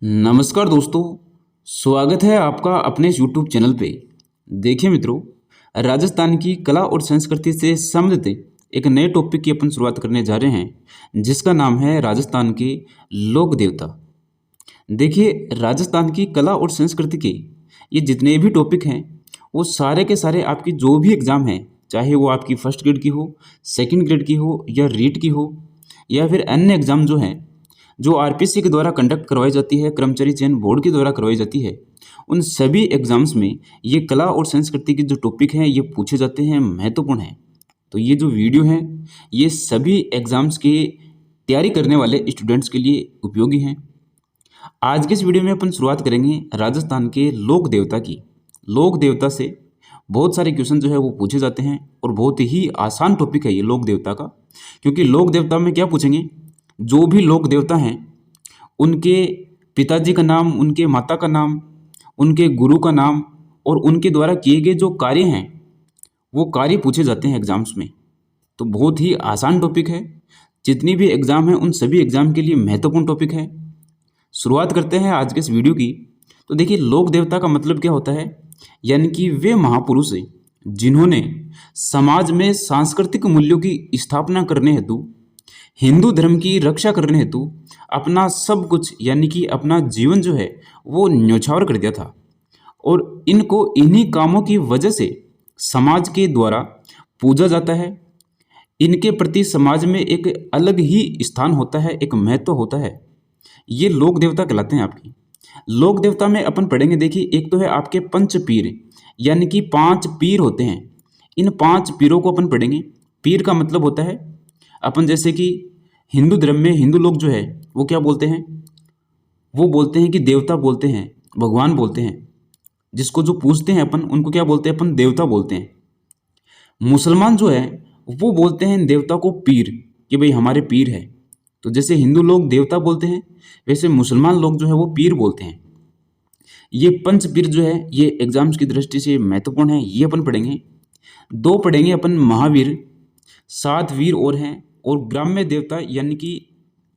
नमस्कार दोस्तों, स्वागत है आपका अपने इस यूट्यूब चैनल पे। देखिए मित्रों, राजस्थान की कला और संस्कृति से संबंधित एक नए टॉपिक की अपन शुरुआत करने जा रहे हैं, जिसका नाम है राजस्थान के लोक देवता। देखिए, राजस्थान की कला और संस्कृति के ये जितने भी टॉपिक हैं, वो सारे के सारे आपकी जो भी एग्ज़ाम हैं, चाहे वो आपकी फर्स्ट ग्रेड की हो, सेकंड ग्रेड की हो या रीट की हो या फिर अन्य एग्ज़ाम जो हैं, जो आरपीसी के द्वारा कंडक्ट करवाई जाती है, कर्मचारी चयन बोर्ड के द्वारा करवाई जाती है, उन सभी एग्ज़ाम्स में ये कला और संस्कृति के जो टॉपिक हैं, ये पूछे जाते हैं, महत्वपूर्ण हैं। तो ये जो वीडियो हैं, ये सभी एग्ज़ाम्स की तैयारी करने वाले स्टूडेंट्स के लिए उपयोगी हैं। आज के इस वीडियो में अपन शुरुआत करेंगे राजस्थान के लोक देवता की। लोक देवता से बहुत सारे क्वेश्चन जो है वो पूछे जाते हैं और बहुत ही आसान टॉपिक है ये लोक देवता का, क्योंकि लोक देवता में क्या पूछेंगे, जो भी लोक देवता हैं उनके पिताजी का नाम, उनके माता का नाम, उनके गुरु का नाम और उनके द्वारा किए गए जो कार्य हैं वो कार्य पूछे जाते हैं एग्जाम्स में। तो बहुत ही आसान टॉपिक है, जितनी भी एग्ज़ाम है उन सभी एग्ज़ाम के लिए महत्वपूर्ण टॉपिक है। शुरुआत करते हैं आज के इस वीडियो की। तो देखिए, लोक देवता का मतलब क्या होता है, यानी कि वे महापुरुष हैं जिन्होंने समाज में सांस्कृतिक मूल्यों की स्थापना करने हेतु, हिंदू धर्म की रक्षा करने हेतु अपना सब कुछ यानी कि अपना जीवन जो है वो न्यौछावर कर दिया था। और इनको इन्हीं कामों की वजह से समाज के द्वारा पूजा जाता है। इनके प्रति समाज में एक अलग ही स्थान होता है, एक महत्व होता है। ये लोक देवता कहलाते हैं आपकी। लोक देवता में अपन पढ़ेंगे, देखिए, एक तो है आपके पंच पीर, यानी कि 5 पीर होते हैं। इन 5 पीरों को अपन पढ़ेंगे। पीर का मतलब होता है, अपन जैसे कि हिंदू धर्म में हिंदू लोग जो है वो क्या बोलते हैं, वो बोलते हैं कि देवता बोलते हैं, भगवान बोलते हैं। जिसको जो पूजते हैं अपन उनको क्या बोलते हैं, अपन देवता बोलते हैं। मुसलमान जो है वो बोलते हैं देवता को पीर, कि भाई हमारे पीर है। तो जैसे हिंदू लोग देवता बोलते हैं, वैसे मुसलमान लोग जो है वो पीर बोलते हैं। ये पंच पीर जो है ये एग्जाम्स की दृष्टि से महत्वपूर्ण है, ये अपन पढ़ेंगे। 2 पढ़ेंगे अपन महावीर, 7 वीर और हैं, और ग्राम्य देवता, यानी कि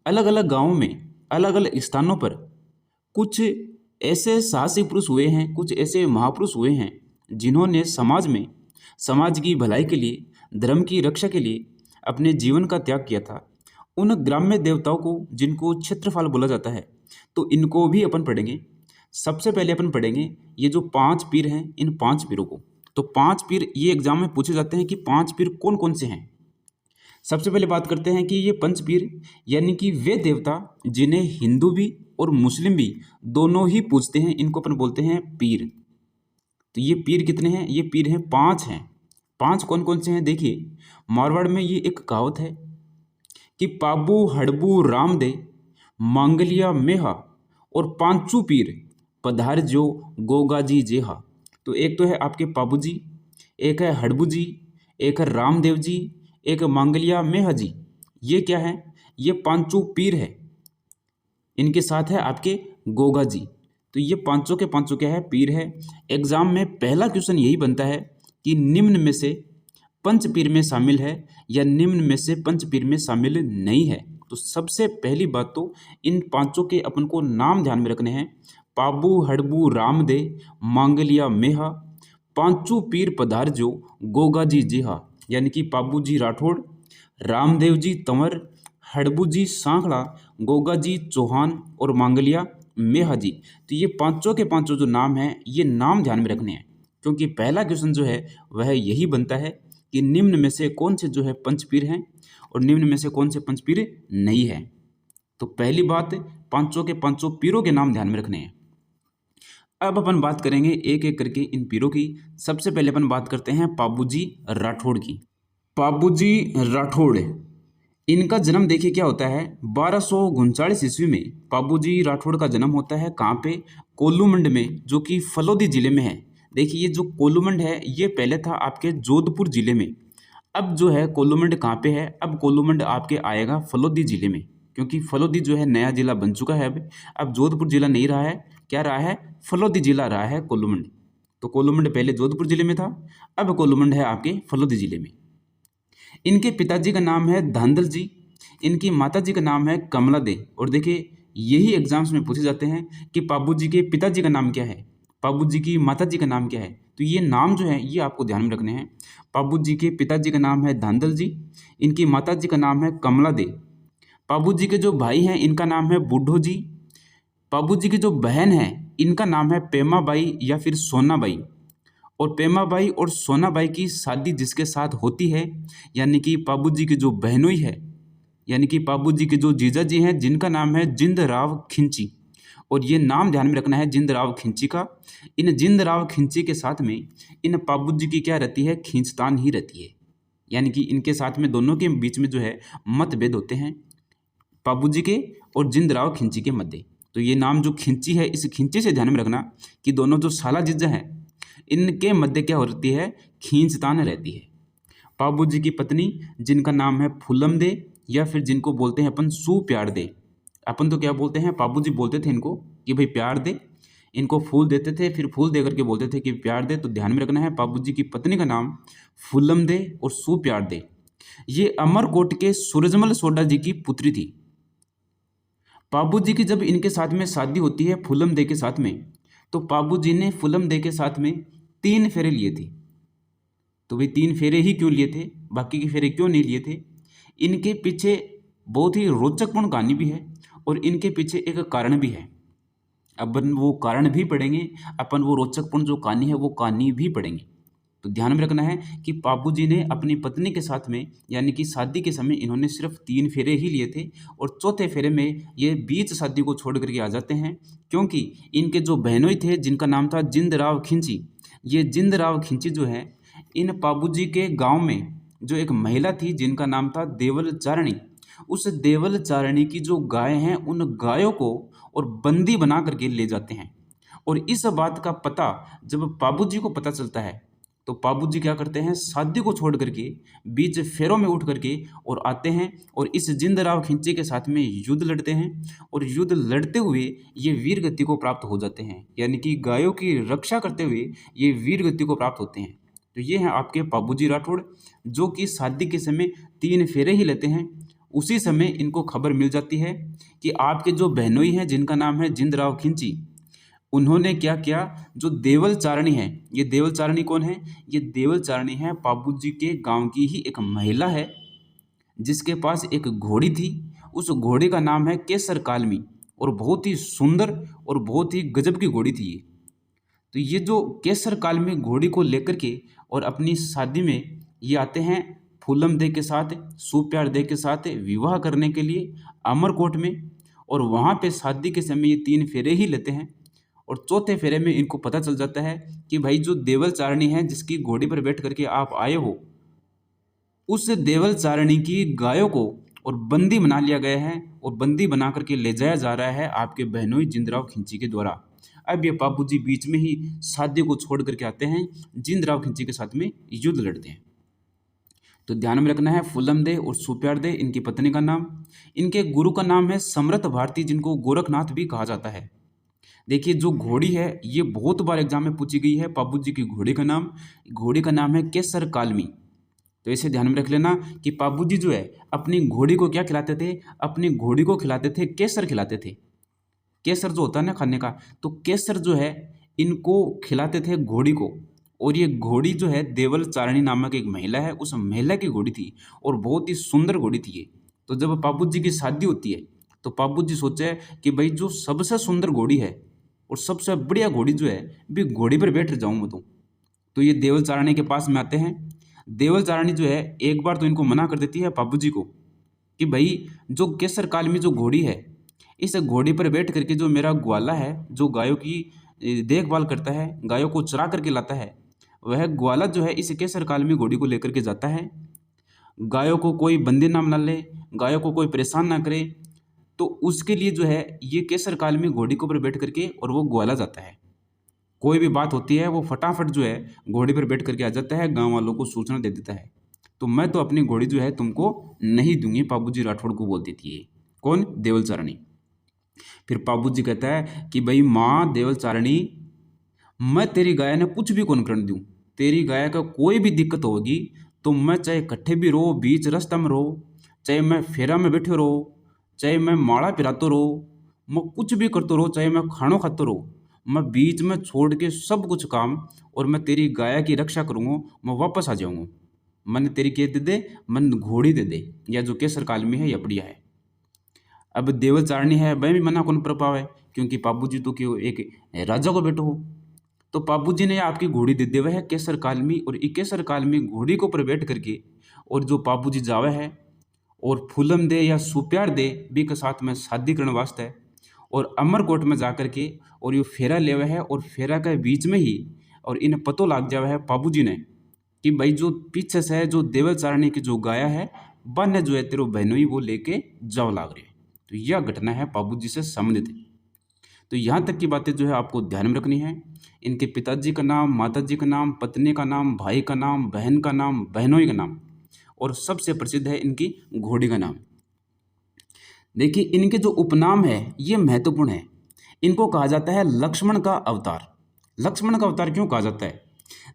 अलग अलग गांवों में अलग अलग स्थानों पर कुछ ऐसे साहसी पुरुष हुए हैं, कुछ ऐसे महापुरुष हुए हैं जिन्होंने समाज में समाज की भलाई के लिए, धर्म की रक्षा के लिए अपने जीवन का त्याग किया था। उन ग्राम्य देवताओं को, जिनको क्षेत्रफल बोला जाता है, तो इनको भी अपन पढ़ेंगे। सबसे पहले अपन पढ़ेंगे ये जो 5 पीर हैं, इन 5 पीरों को। तो 5 पीर ये एग्जाम में पूछे जाते हैं कि 5 पीर कौन कौन से हैं। सबसे पहले बात करते हैं कि ये पंचपीर, यानी कि वे देवता जिन्हें हिंदू भी और मुस्लिम भी दोनों ही पूजते हैं, इनको अपन बोलते हैं पीर। तो ये पीर कितने हैं, ये पीर हैं 5 हैं। 5 कौन कौन से हैं, देखिए, मारवाड़ में ये एक कहावत है कि पाबू हड़बू राम दे, मांगलिया मेहा और पांचू पीर पधार जो गोगा जी जेहा। तो एक तो है आपके पाबू जी, एक है हड़बू जी, एक है रामदेव जी, एक मांगलिया मेहा जी। ये क्या है, ये पांचों पीर है। इनके साथ है आपके गोगा जी। तो ये पांचों के पांचों क्या है, पीर है। एग्जाम में पहला क्वेश्चन यही बनता है कि निम्न में से पंच पीर में शामिल है या निम्न में से पंच पीर में शामिल नहीं है। तो सबसे पहली बात तो इन पांचों के अपन को नाम ध्यान में रखने हैं। पाबू हड़बू रामदे, मांगलिया मेहा, पांचू पीर पधार जो गोगा जी जेहा, यानी कि पाबू जी राठौड़, रामदेव जी तंवर, हड़बू जी सांखड़ा, गोगा जी चौहान और मांगलिया मेहा जी। तो ये पांचों के पांचों जो नाम हैं, ये नाम ध्यान में रखने हैं, क्योंकि पहला क्वेश्चन जो है वह यही बनता है कि निम्न में से कौन से जो है पंचपीर हैं और निम्न में से कौन से पंचपीर नहीं है। तो पहली बात, पांचों के पांचों पीरों के नाम ध्यान में रखने हैं। अब अपन बात करेंगे एक एक करके इन पीरों की। सबसे पहले अपन बात करते हैं पाबूजी राठौड़ की। पाबूजी राठौड़, इनका जन्म देखिए क्या होता है, 1239 ईस्वी में पाबूजी राठौड़ का जन्म होता है। कहाँ पे, कोल्लूमंड में, जो कि फलोदी जिले में है। देखिए, ये जो कोल्लूमंड है ये पहले था आपके जोधपुर जिले में। अब जो है कोल्लूमंड कहाँ पे है, अब कोल्लूमंड आपके आएगा फलोदी जिले में, क्योंकि फलोदी जो है नया जिला बन चुका है। अब जोधपुर जिला नहीं रहा है, क्या रहा है, फलोदी जिला रहा है कोल्लूमंड। तो कोल्लूमंड पहले जोधपुर जिले में था, अब कोल्लूमंड है आपके फलोदी जिले में। इनके पिताजी का नाम है धांधल जी, इनकी माता जी का नाम है कमला दे। और देखिए, यही एग्जाम्स में पूछे जाते हैं कि पाबूजी के पिताजी का नाम क्या है, पाबूजी की माताजी का नाम क्या है। तो ये नाम जो है ये आपको ध्यान में रखने हैं। पाबूजी के पिताजी का नाम है धांधल जी, इनकी माताजी का नाम है कमला दे। पाबूजी के जो भाई हैं इनका नाम है बूढ़ो जी। पाबूजी की जो बहन है इनका नाम है पेमा बाई या फिर सोना बाई। और पेमा बाई और सोना बाई की शादी जिसके साथ होती है, यानी कि पाबूजी की जो बहनोई है, यानी कि पाबूजी के जो जीजा जी हैं जिनका नाम है जिंदराव खिंची। और ये नाम ध्यान में रखना है जिंदराव खिंची का। इन जिंदराव खिंची के साथ में इन पाबूजी की क्या रहती है, खींचतान ही रहती है। यानी कि इनके साथ में दोनों के बीच में जो है मतभेद होते हैं, पाबूजी के और जिंदराव खिंची के मध्य। तो ये नाम जो खिंची है, इस खिंची से ध्यान में रखना कि दोनों जो साला जीजा हैं इनके मध्य क्या होती है, खींचतान रहती है। पाबूजी की पत्नी जिनका नाम है फूलम दे या फिर जिनको बोलते हैं अपन सू प्यार दे। अपन तो क्या बोलते हैं, पाबूजी बोलते थे इनको कि भाई प्यार दे, इनको फूल देते थे, फिर फूल दे करके बोलते थे कि प्यार दे। तो ध्यान में रखना है पाबूजी की पत्नी का नाम फूलम दे और सू प्यार दे। ये अमरकोट के सूरजमल सोडा जी की पुत्री थी। पाबूजी की जब इनके साथ में शादी होती है फूलम दे के साथ में, तो पाबूजी ने फूलम दे के साथ में 3 फेरे लिए थे। तो भाई 3 फेरे ही क्यों लिए थे, बाकी के फेरे क्यों नहीं लिए थे? इनके पीछे बहुत ही रोचकपूर्ण कहानी भी है और इनके पीछे एक कारण भी है। अपन वो कारण भी पढ़ेंगे, अपन वो रोचकपूर्ण जो कहानी है वो कहानी भी पढ़ेंगे। तो ध्यान में रखना है कि पाबूजी ने अपनी पत्नी के साथ में, यानी कि शादी के समय इन्होंने सिर्फ 3 फेरे ही लिए थे और चौथे फेरे में ये बीच शादी को छोड़ करके आ जाते हैं, क्योंकि इनके जो बहनोई थे जिनका नाम था जिंदराव खिंची। ये जिंदराव खिंची जो है इन पाबूजी के गांव में जो एक महिला थी जिनका नाम था देवल चारणी, उस देवल चारणी की जो गाय हैं उन गायों को और बंदी बना करके ले जाते हैं। और इस बात का पता जब पाबूजी को पता चलता है तो पाबूजी क्या करते हैं, शादी को छोड़ करके बीच फेरों में उठ करके और आते हैं और इस जिंदराव खिंची के साथ में युद्ध लड़ते हैं। और युद्ध लड़ते हुए ये वीर गति को प्राप्त हो जाते हैं, यानी कि गायों की रक्षा करते हुए ये वीर गति को प्राप्त होते हैं। तो ये हैं आपके पाबूजी राठौड़, जो कि शादी के समय 3 फेरे ही लेते हैं। उसी समय इनको खबर मिल जाती है कि आपके जो बहनोई हैं जिनका नाम है जिंदराव खिंची, उन्होंने क्या किया, जो देवल चारणी है, ये देवल चारणी कौन है, ये देवल चारणी है पाबूजी के गांव की ही एक महिला है जिसके पास एक घोड़ी थी। उस घोड़ी का नाम है केसर कालमी और बहुत ही सुंदर और बहुत ही गजब की घोड़ी थी ये। तो ये जो केसर कालमी घोड़ी को लेकर के और अपनी शादी में ये आते हैं फूलम दे के साथ, सुप्यार दे के साथ विवाह करने के लिए अमरकोट में। और वहाँ पे शादी के समय ये 3 फेरे ही लेते हैं और चौथे फेरे में इनको पता चल जाता है कि भाई जो देवल चारणी है जिसकी घोड़ी पर बैठ करके आप आए हो, उस देवल चारणी की गायों को और बंदी बना लिया गया है और बंदी बना करके ले जाया जा रहा है आपके बहनोई जिंदराव खिंची के द्वारा। अब ये पाबूजी बीच में ही शादी को छोड़ करके आते हैं, जिंदराव खिंची के साथ में युद्ध लड़ते हैं। तो ध्यान में रखना है फूलम दे और सुप्यार दे इनकी पत्नी का नाम। इनके गुरु का नाम है समर्थ भारती, जिनको गोरखनाथ भी कहा जाता है। देखिए जो घोड़ी है ये बहुत बार एग्जाम में पूछी गई है, पाबूजी की घोड़ी का नाम है केसर कालमी। तो इसे ध्यान में रख लेना कि पाबूजी जो है अपनी घोड़ी को क्या खिलाते थे, अपनी घोड़ी को खिलाते थे केसर खिलाते थे। केसर जो होता है ना खाने का, तो केसर जो है इनको खिलाते थे घोड़ी को। और ये घोड़ी जो है देवल चारणी नामक एक महिला है, उस महिला की घोड़ी थी और बहुत ही सुंदर घोड़ी थी ये। तो जब पाबूजी की शादी होती है तो पाबूजी सोचे कि भाई जो सबसे सुंदर घोड़ी है और सबसे बढ़िया घोड़ी जो है भी घोड़ी पर बैठ जाऊँ मैं तो ये देवल चारणी के पास में आते हैं। देवल चारणी जो है एक बार तो इनको मना कर देती है पाबूजी को कि भाई जो केसर कालमी जो घोड़ी है, इस घोड़ी पर बैठ करके जो मेरा ग्वाला है जो गायों की देखभाल करता है, गायों को चरा करके लाता है, वह ग्वाला जो है इस केसर कालमी घोड़ी को लेकर के जाता है। गायों को कोई बंदी नाम ना ले, गायों को कोई परेशान ना करे, तो उसके लिए जो है ये केसर कालमी घोड़ी के ऊपर बैठ करके और वो ग्वाला जाता है। कोई भी बात होती है वो फटाफट जो है घोड़ी पर बैठ करके आ जाता है, गांव वालों को सूचना दे देता है। तो मैं तो अपनी घोड़ी जो है तुमको नहीं दूंगी, पाबूजी राठौड़ को बोल देती है। कौन? देवल चारणी। फिर पाबूजी कहता है कि भाई माँ देवल चारणी, मैं तेरी गाय ने कुछ भी कौन करने दूँ, तेरी गाय का कोई भी दिक्कत होगी तो मैं चाहे इकट्ठे भी रहो, बीच रास्ता में रहो, चाहे मैं फेरा में बैठे रहो, चाहे मैं माड़ा पिरातो रहो, मैं कुछ भी करते रहो, चाहे मैं खानो खाते रहो, मैं बीच में छोड़ के सब कुछ काम, और मैं तेरी गाय की रक्षा करूँगा, मैं वापस आ जाऊँगा। मन तेरी के दे दे, मन घोड़ी दे दे, या जो केसर कालमी है या बढ़िया है। अब देवल चारणी है, वह भी मना कौन प्रभाव है, क्योंकि पाबूजी तो क्यों एक राजा को बेटो हो। तो पाबूजी ने आपकी घोड़ी दे देवे है केसर कालमी, और ई केसर कालमी घोड़ी को ऊपर बैठ करके, और जो पाबूजी जावे है और फूलम दे या सुप्यार दे बी के साथ में शादी करने वास्ते, और अमरकोट में जा करके और ये फेरा लेवे है, और फेरा के बीच में ही और इन्हें पतो लाग जावे है पाबूजी ने कि भाई जो पीछे से जो देवल चारणी की जो गाया है, बन जो है तेरो बहनोई वो लेके जाओ लाग रही है। तो यह घटना है पाबूजी से संबंधित। तो यहाँ तक की बातें जो है आपको ध्यान में रखनी है। इनके पिताजी का नाम, माताजी का नाम, पत्नी का नाम, भाई का नाम, बहन का नाम, बहनोई का नाम, और सबसे प्रसिद्ध है इनकी घोड़ी का नाम। देखिए इनके जो उपनाम है ये महत्वपूर्ण है। इनको कहा जाता है लक्ष्मण का अवतार। लक्ष्मण का अवतार क्यों कहा जाता है?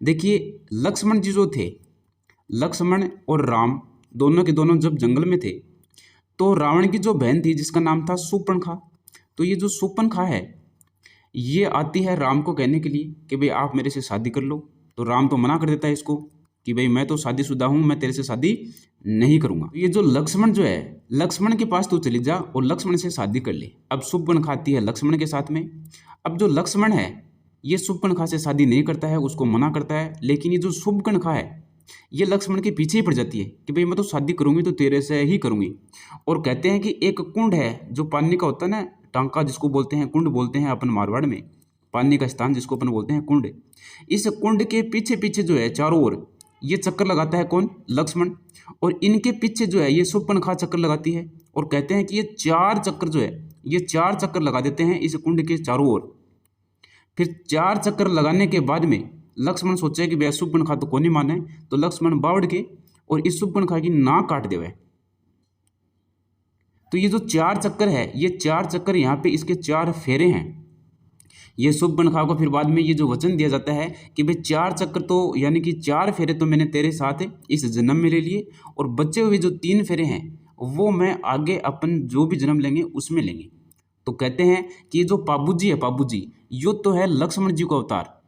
देखिए लक्ष्मण जी जो थे, लक्ष्मण और राम दोनों के दोनों जब जंगल में थे, तो रावण की जो बहन थी जिसका नाम था शूर्पणखा, तो ये जो शूर्पणखा है ये आती है राम को कहने के लिए कि भाई आप मेरे से शादी कर लो। तो राम तो मना कर देता है इसको कि भाई मैं तो शादीशुदा हूँ, मैं तेरे से शादी नहीं करूँगा। ये जो लक्ष्मण जो है, लक्ष्मण के पास तू चली जा और लक्ष्मण से शादी कर ले। अब शूर्पणखा आती है लक्ष्मण के साथ में। अब जो लक्ष्मण है ये शूर्पणखा से शादी नहीं करता है, उसको मना करता है, लेकिन ये जो शूर्पणखा है ये लक्ष्मण के पीछे ही पड़ जाती है कि भाई मैं तो शादी करूंगी तो तेरे से ही करूंगी। और कहते हैं कि एक कुंड है जो पानी का होता है ना, टांका जिसको बोलते हैं, कुंड बोलते हैं अपन मारवाड़ में, पानी का स्थान जिसको अपन बोलते हैं कुंड। इस कुंड के पीछे पीछे जो है चारों ओर ये चक्कर लगाता है कौन? लक्ष्मण। और इनके पीछे जो है ये शूर्पणखा चक्कर लगाती है, और कहते हैं कि ये 4 चक्कर जो है ये 4 चक्कर लगा देते हैं इस कुंड के चारों ओर। फिर 4 चक्कर लगाने के बाद में लक्ष्मण सोचे कि भैया शूर्पणखा तो कोनी माने, तो लक्ष्मण बावड़ के और इस शूर्पणखा की नाक काट देवे। तो ये जो 4 चक्कर है, ये 4 चक्कर यहाँ पे इसके 4 फेरे हैं। ये शूर्पणखा को फिर बाद में ये जो वचन दिया जाता है कि भाई 4 चक्कर तो यानी कि 4 फेरे तो मैंने तेरे साथ इस जन्म में ले लिए, और बचे हुए जो 3 फेरे हैं वो मैं आगे अपन जो भी जन्म लेंगे उसमें लेंगे। तो कहते हैं कि ये जो पाबूजी है, पाबूजी यो तो है लक्ष्मण जी को अवतार,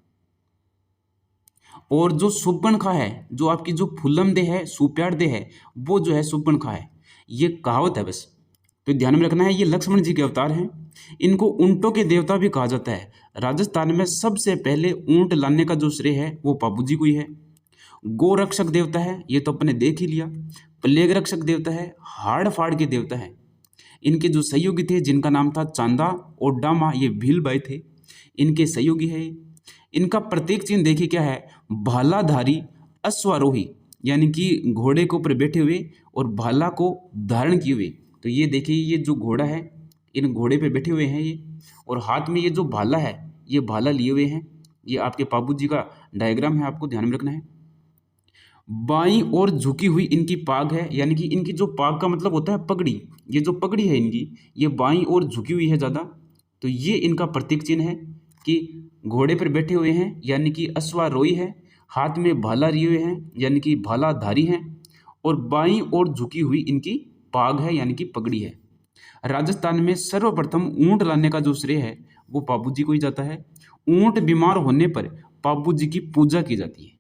और जो शूर्पणखा है, जो आपकी जो फुल्लम दे है, सुप्यार दे है, वो जो है शूर्पणखा है। ये कहावत है बस, तो ध्यान में रखना है ये लक्ष्मण जी के अवतार हैं। इनको ऊंटों के देवता भी कहा जाता है। राजस्थान में सबसे पहले ऊंट लाने का जो श्रेय है वो पाबूजी को ही है। गो रक्षक देवता है, ये तो अपने देख ही लिया। प्लेग रक्षक देवता है, हाड़ फाड़ के देवता है। इनके जो सहयोगी थे जिनका नाम था चांदा और डामा, ये भील भाई थे, इनके सहयोगी है। इनका प्रतीक चिन्ह देखिए क्या है? भालाधारी अश्वारोही, यानी कि घोड़े के ऊपर बैठे हुए और भाला को धारण किए हुए। तो ये देखिए ये जो घोड़ा है, इन घोड़े पे बैठे हुए हैं ये, और हाथ में ये जो भाला है ये भाला लिए हुए हैं। ये आपके पाबूजी का डायग्राम है, आपको ध्यान में रखना है। बाईं ओर झुकी हुई इनकी पाग है, यानी कि इनकी जो पाग का मतलब होता है पगड़ी। ये जो पगड़ी है इनकी, ये बाईं ओर झुकी हुई है ज़्यादा। तो ये इनका प्रतीक चिन्ह है कि घोड़े पर बैठे हुए हैं, यानी कि अश्वारोही है। हाथ में भाला लिए हुए हैं, यानी कि भालाधारी हैं, और बाईं ओर झुकी हुई इनकी पाग है, यानी कि पगड़ी है। राजस्थान में सर्वप्रथम ऊंट लाने का जो श्रेय है वो पाबूजी को ही जाता है। ऊंट बीमार होने पर पाबूजी की पूजा की जाती है।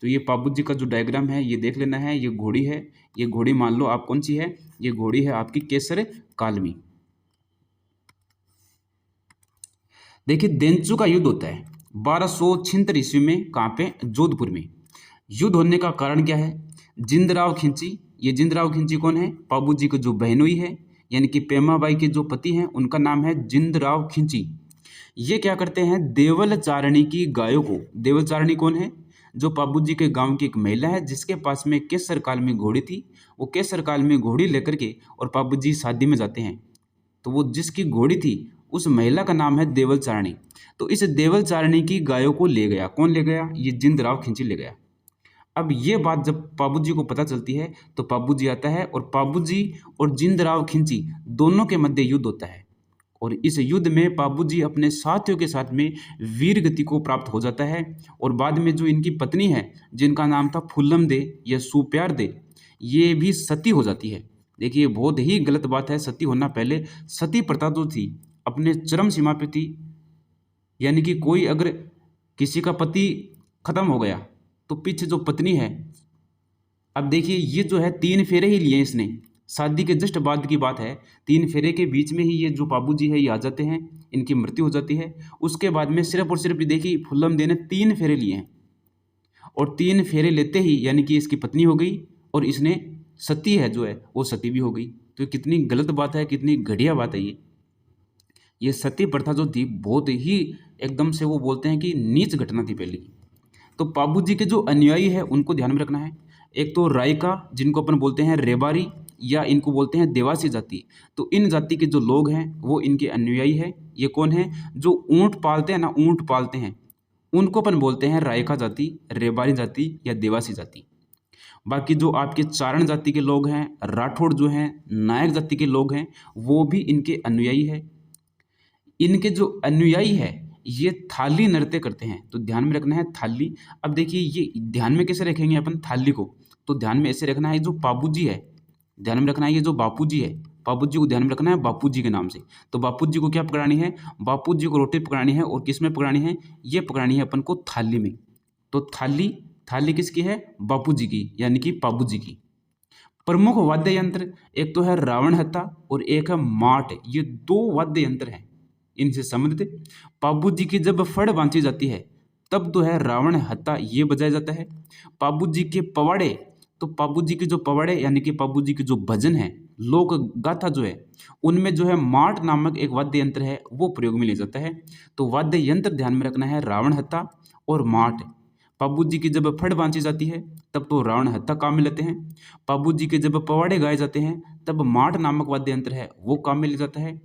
तो ये पाबूजी का जो डायग्राम है ये देख लेना है। ये घोड़ी है, ये घोड़ी मान लो आप कौन सी है? ये घोड़ी है आपकी केसर कालमी। देखिए देंचू का युद्ध होता है 1276 ईस्वी में, कहाँ पे? जोधपुर में। युद्ध होने का कारण क्या है? जिंदराव खिंची। ये जिंदराव खिंची कौन है? पाबूजी की जो बहनोई है, यानी कि पेमाबाई के जो पति हैं उनका नाम है जिंदराव खिंची। ये क्या करते हैं? देवल चारणी की गायों को, देवल चारणी कौन है? जो पाबूजी के गांव की एक महिला है जिसके पास में केसर काल में घोड़ी थी। वो केसर काल में घोड़ी लेकर के और पाबूजी शादी में जाते हैं। तो वो जिसकी घोड़ी थी उस महिला का नाम है देवल चारणी। तो इस देवल चारणी की गायों को ले गया। कौन ले गया? ये जिंदराव खिंची ले गया। अब ये बात जब पाबूजी को पता चलती है तो पाबूजी आता है, और पाबूजी और जिंदराव खिंची दोनों के मध्य युद्ध होता है। और इस युद्ध में पाबूजी अपने साथियों के साथ में वीर गति को प्राप्त हो जाता है। और बाद में जो इनकी पत्नी है जिनका नाम था फुल्लम दे या सुप्यार दे, ये भी सती हो जाती है। देखिए बहुत ही गलत बात है सती होना। पहले सती प्रथा जो थी अपने चरम सीमा पे थी, यानी कि कोई अगर किसी का पति खत्म हो गया तो पीछे जो पत्नी है, अब देखिए ये जो है 3 फेरे ही लिए इसने, शादी के जस्ट बाद की बात है, 3 फेरे के बीच में ही ये जो बाबू जी है ये आ जाते हैं, इनकी मृत्यु हो जाती है। उसके बाद में सिर्फ और सिर्फ देखिए फुल्लम दे ने 3 फेरे लिए हैं, और 3 फेरे लेते ही यानी कि इसकी पत्नी हो गई और इसने सती है जो है वो सती भी हो गई। तो कितनी गलत बात है, कितनी घटिया बात है ये सती प्रथा जो थी बहुत ही एकदम से वो बोलते हैं कि नीच घटना थी पहले की। तो पाबू जी के जो अनुयायी है उनको ध्यान में रखना है। एक तो रायका जिनको अपन बोलते हैं रेबारी या इनको बोलते हैं देवासी जाति, तो इन जाति के जो लोग हैं वो इनके अनुयायी है। ये कौन है? जो ऊंट पालते हैं ना, ऊंट पालते हैं, उनको अपन बोलते हैं रायका जाति, रेबारी जाति या देवासी जाति। बाकी जो आपके चारण जाति के लोग हैं, राठौड़ जो हैं, नायक जाति के लोग हैं, वो भी इनके अनुयायी है। इनके जो अनुयायी है ये थाली नृत्य करते हैं, तो ध्यान में रखना है थाली। अब देखिए ये ध्यान में कैसे रखेंगे अपन थाली को, तो ध्यान में ऐसे रखना है, जो बापू जी है ध्यान में रखना है, ये जो बापू जी है, बापू जी को ध्यान में रखना है बापू जी के नाम से। तो बापू जी को क्या पकड़ानी है? बापू जी को रोटी पकड़ानी है, और किस में पकड़ानी है? ये पकड़ानी है अपन को थाली में। तो थाली, थाली किसकी है? बापू जी की, यानी कि बाबू जी की। प्रमुख वाद्य यंत्र एक तो है रावण हत्था और एक है माट, ये 2 वाद्य यंत्र हैं इनसे संबंधित। पाबू जी की जब फड़ बांधी जाती है तब तो है रावण हत्था ये बजाया जाता है। पाबू जी के पवाड़े, तो पाबू जी के जो पवाड़े यानी कि पाबू जी के जो भजन है, लोक गाथा जो है, उनमें जो है माट नामक एक वाद्य यंत्र है वो प्रयोग में लिया जाता है। तो वाद्य यंत्र ध्यान में रखना है रावण हत्था और माट। पाबू जी की जब फड़ बांधी जाती है तब तो रावण हत्था काम में लेते हैं। पाबू जी के जब पवाड़े गाए जाते हैं तब माट नामक वाद्य यंत्र है वो काम में लिया जाता है।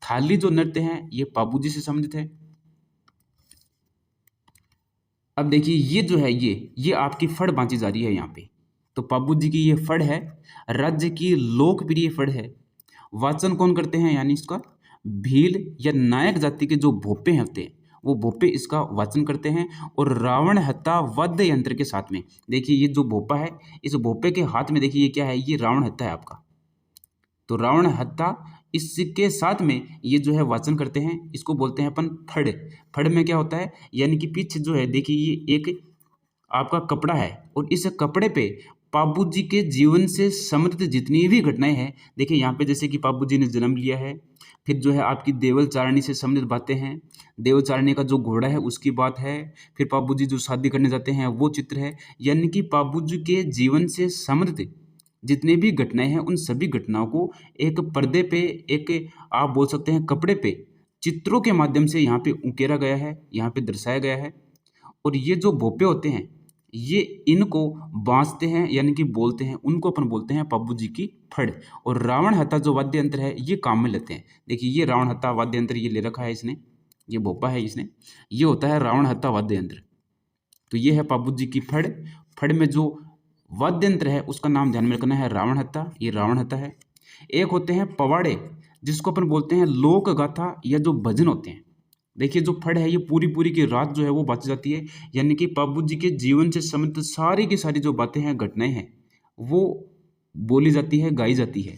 थाली जो नृत्य है ये पाबू जी से संबंधित है। अब देखिए ये जो है ये आपकी फड़ बांधी जा रही है यहाँ पे, तो पाबू जी की ये फड़ है, राज्य की लोकप्रिय फड़ है। वाचन कौन करते हैं? यानी इसका भील या नायक जाति के जो भोपे होते हैं वो भोपे इसका वाचन करते हैं, और रावण हत्था वाद्य यंत्र के साथ में। देखिए ये जो भोपा है, इस भोपे के हाथ में देखिए ये क्या है? ये रावण हत्था है आपका। तो रावण हत्था इसके साथ में ये जो है वाचन करते हैं, इसको बोलते हैं अपन फड़। फड़ में क्या होता है? यानी कि पीछे जो है देखिए ये एक आपका कपड़ा है, और इस कपड़े पे पाबू जी के जीवन से संबंधित जितनी भी घटनाएं हैं, देखिए यहाँ पे जैसे कि पाबू जी ने जन्म लिया है, फिर जो है आपकी देवल चारणी से संबंधित बातें हैं, देवल चारणी का जो घोड़ा है उसकी बात है, फिर पाबू जी जो शादी करने जाते हैं वो चित्र है। यानी कि पाबू जी के जीवन से संबंधित जितने भी घटनाएं हैं उन सभी घटनाओं को एक पर्दे पे, एक आप बोल सकते हैं कपड़े पे, चित्रों के माध्यम से यहाँ पे उकेरा गया है, यहाँ पे दर्शाया गया है। और ये जो भोपे होते हैं ये इनको बांसते हैं यानी कि बोलते हैं, उनको अपन बोलते हैं पाबू जी की फड़। और रावण हत्था जो वाद्य यंत्र है ये काम में लेते हैं। देखिए ये रावण हत्था वाद्य यंत्र ये ले रखा है इसने, ये भोपा है इसने, ये होता है रावण हत्था वाद्य यंत्र। तो ये है पाबू जी की फड़। फड़ में जो वाद्य यंत्र है उसका नाम ध्यान में रखना है रावण हत्था, ये रावण हत्था है। एक होते हैं पवाड़े जिसको अपन बोलते हैं लोक गाथा या जो भजन होते हैं। देखिए जो फड़ है ये पूरी पूरी की रात जो है वो बाँची जाती है, यानी कि पाबू जी के जीवन से संबंधित सारी की सारी जो बातें हैं, घटनाएं हैं, वो बोली जाती है, गाई जाती है।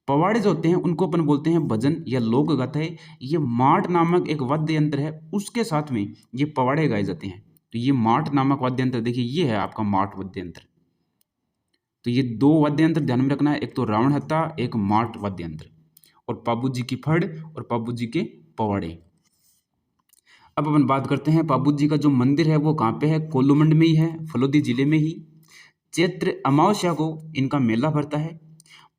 पवाड़े जो होते हैं उनको अपन बोलते हैं भजन या लोक गाथाएं। ये माट नामक एक वाद्य यंत्र है, उसके साथ में ये पवाड़े गाए जाते हैं। तो ये माट नामक वाद्य यंत्र देखिए ये है आपका माट वाद्य यंत्र। तो ये 2 वाद्य यंत्र ध्यान में रखना है, एक तो रावण हत्था, एक माट वाद्य यंत्र, और पाबू जी की फड़ और पाबू जी के पवाड़े। अब अपन बात करते हैं पाबू जी का जो मंदिर है वो कहाँ पे है? कोल्लूमंड में ही है, फलोदी जिले में ही। चैत्र अमावस्या को इनका मेला भरता है।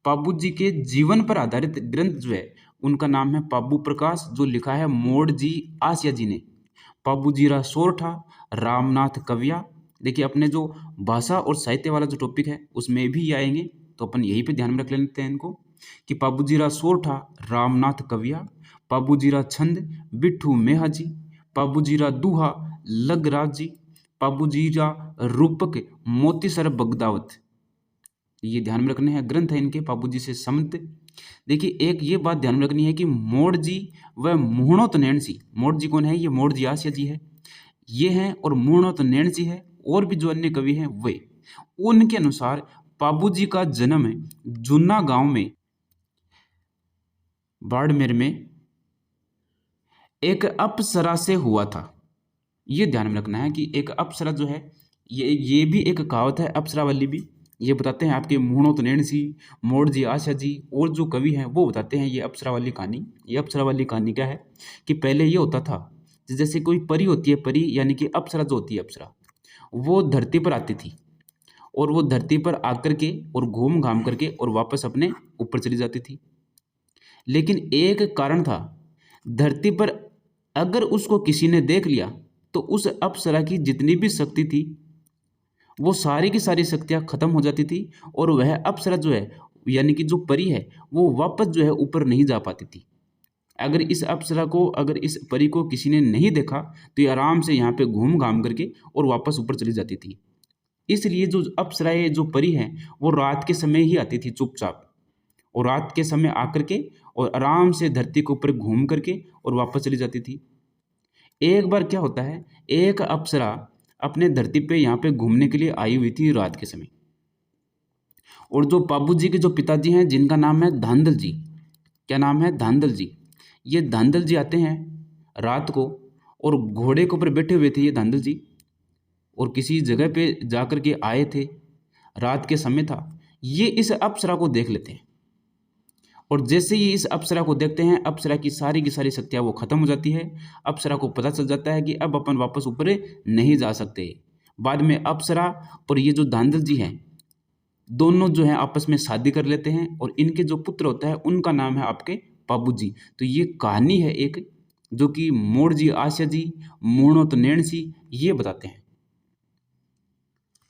पाबू जी के जीवन पर आधारित ग्रंथ जो है उनका नाम है पाबू प्रकाश, जो लिखा है मोड़ जी आसिया जी ने। पाबू जीरा सोरठा, रामनाथ कविया। देखिए अपने जो भाषा और साहित्य वाला जो टॉपिक है उसमें भी आएंगे, तो अपन यहीं पे ध्यान में रख लेते हैं इनको कि पाबू जीरा सोरठा, रामनाथ कविया, पाबू जीरा छंद, बिट्ठू मेहाजी, पाबू जीरा दूहा, लगराज जी, पाबू जीरा रूपक, मोतीसर बगदावत। ये ध्यान में रखने हैं, ग्रंथ है इनके पाबू जी से संबंधित। देखिए एक ये बात ध्यान में रखनी है कि मोड़ जी व मुहणोत नैणसी, मोड़ जी कौन है? ये मोड़ जी आसिया जी है, ये हैं, और मुहणोत नैणसी है, और भी जो अन्य कवि हैं वे। उनके अनुसार पाबू जी का जन्म जूना गांव में बाड़मेर में एक अप्सरा से हुआ था। ये ध्यान में रखना है कि एक अप्सरा जो है, ये भी एक कहावत है, अप्सरा वाली भी। ये बताते हैं आपके मूणोत नैणसी, मोड़जी आशा जी और जो कवि हैं वो बताते हैं ये अप्सरा वाली कहानी। ये अप्सरा वाली कहानी क्या है कि पहले ये होता था, जैसे कोई परी होती है, परी यानी कि अप्सरा जो होती है, अप्सरा वो धरती पर आती थी और वो धरती पर आकर के और घूम घाम करके और वापस अपने ऊपर चली जाती थी। लेकिन एक कारण था, धरती पर अगर उसको किसी ने देख लिया तो उस अप्सरा की जितनी भी शक्ति थी वो सारी की सारी शक्तियाँ खत्म हो जाती थी और वह अप्सरा जो है, यानी कि जो परी है, वो वापस जो है ऊपर नहीं जा पाती थी। अगर इस परी को किसी ने नहीं देखा तो ये आराम से यहाँ पे घूम घाम करके और वापस ऊपर चली जाती थी। इसलिए जो अप्सराएँ, जो परी हैं, वो रात के समय ही आती थी चुपचाप, और रात के समय आकर के और आराम से धरती के ऊपर घूम करके और वापस चली जाती थी। एक बार क्या होता है, एक अप्सरा अपने धरती पे यहाँ पे घूमने के लिए आई हुई थी रात के समय, और जो बाबू जी के जो पिताजी हैं जिनका नाम है धांधल जी, क्या नाम है, धांधल जी। ये धांधल जी आते हैं रात को और घोड़े के ऊपर बैठे हुए थे ये धांधल जी, और किसी जगह पे जाकर के आए थे, रात के समय था। ये इस अप्सरा को देख लेते हैं और जैसे ही इस अप्सरा को देखते हैं, अप्सरा की सारी शक्तियाँ वो खत्म हो जाती है। अप्सरा को पता चल जाता है कि अब अपन वापस ऊपर नहीं जा सकते। बाद में अप्सरा और ये जो धांधल जी हैं, दोनों जो हैं आपस में शादी कर लेते हैं और इनके जो पुत्र होता है उनका नाम है आपके बाबू जी। तो ये कहानी है एक, जो कि मोड़ जी आशा जी, मूणो तो नैणसी, ये बताते हैं।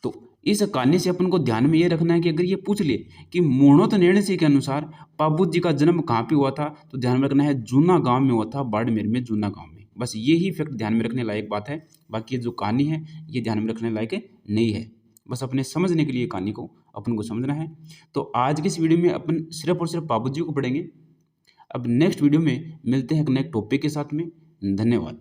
तो इस कहानी से अपन को ध्यान में ये रखना है कि अगर ये पूछ ले कि मूणोत नैणसी के अनुसार बाबू जी का जन्म कहाँ पे हुआ था, तो ध्यान में रखना है जूना गांव में हुआ था, बाड़मेर में, जूना गांव में। बस ये ही फैक्ट ध्यान में रखने लायक बात है। बाकी ये जो कहानी है ये ध्यान में रखने लायक नहीं है, बस अपने समझने के लिए कहानी को अपन को समझना है। तो आज की इस वीडियो में अपन सिर्फ और सिर्फ बाबू जी को पढ़ेंगे। अब नेक्स्ट वीडियो में मिलते हैं एक नए टॉपिक के साथ में। धन्यवाद।